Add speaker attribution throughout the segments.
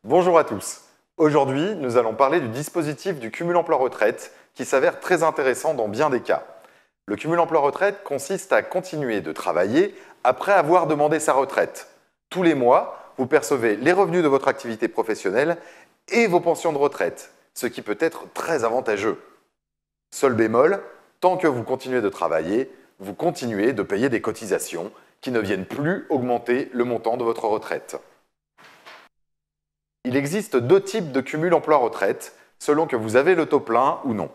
Speaker 1: Bonjour à tous. Aujourd'hui, nous allons parler du dispositif du cumul emploi-retraite qui s'avère très intéressant dans bien des cas. Le cumul emploi-retraite consiste à continuer de travailler après avoir demandé sa retraite. Tous les mois, vous percevez les revenus de votre activité professionnelle et vos pensions de retraite, ce qui peut être très avantageux. Seul bémol, tant que vous continuez de travailler, vous continuez de payer des cotisations qui ne viennent plus augmenter le montant de votre retraite. Il existe deux types de cumul emploi-retraite, selon que vous avez le taux plein ou non.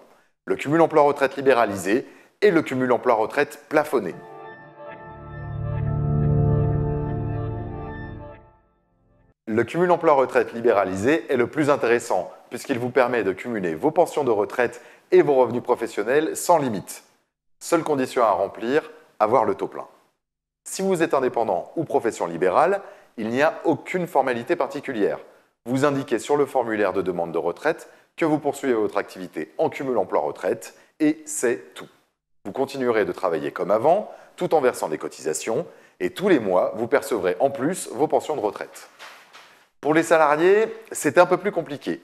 Speaker 1: Le cumul emploi-retraite libéralisé et le cumul emploi-retraite plafonné. Le cumul emploi-retraite libéralisé est le plus intéressant, puisqu'il vous permet de cumuler vos pensions de retraite et vos revenus professionnels sans limite. Seule condition à remplir, avoir le taux plein. Si vous êtes indépendant ou profession libérale, il n'y a aucune formalité particulière. Vous indiquez sur le formulaire de demande de retraite que vous poursuivez votre activité en cumul emploi-retraite et c'est tout. Vous continuerez de travailler comme avant, tout en versant des cotisations et tous les mois, vous percevrez en plus vos pensions de retraite. Pour les salariés, c'est un peu plus compliqué.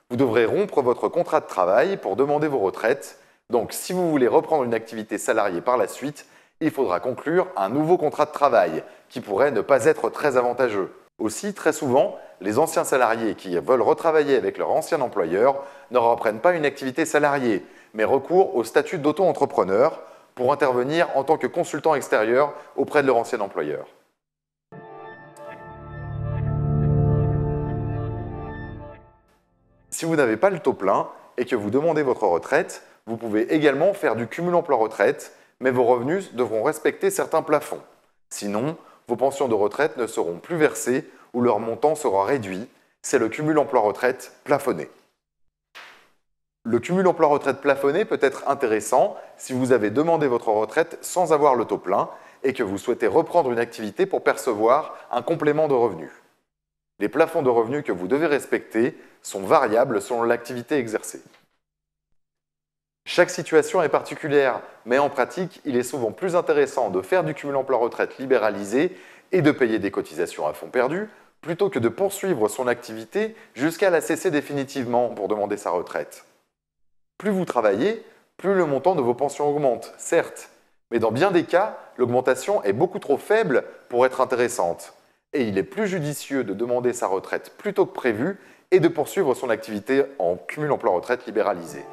Speaker 1: Vous devrez rompre votre contrat de travail pour demander vos retraites. Donc, si vous voulez reprendre une activité salariée par la suite, il faudra conclure un nouveau contrat de travail qui pourrait ne pas être très avantageux. Aussi, très souvent, les anciens salariés qui veulent retravailler avec leur ancien employeur ne reprennent pas une activité salariée, mais recourent au statut d'auto-entrepreneur pour intervenir en tant que consultant extérieur auprès de leur ancien employeur. Si vous n'avez pas le taux plein et que vous demandez votre retraite, vous pouvez également faire du cumul emploi-retraite, mais vos revenus devront respecter certains plafonds. Sinon, vos pensions de retraite ne seront plus versées ou leur montant sera réduit. C'est le cumul emploi-retraite plafonné. Le cumul emploi-retraite plafonné peut être intéressant si vous avez demandé votre retraite sans avoir le taux plein et que vous souhaitez reprendre une activité pour percevoir un complément de revenus. Les plafonds de revenus que vous devez respecter sont variables selon l'activité exercée. Chaque situation est particulière, mais en pratique, il est souvent plus intéressant de faire du cumul emploi-retraite libéralisé et de payer des cotisations à fonds perdus, plutôt que de poursuivre son activité jusqu'à la cesser définitivement pour demander sa retraite. Plus vous travaillez, plus le montant de vos pensions augmente, certes, mais dans bien des cas, l'augmentation est beaucoup trop faible pour être intéressante. Et il est plus judicieux de demander sa retraite plus tôt que prévu et de poursuivre son activité en cumul emploi-retraite libéralisé.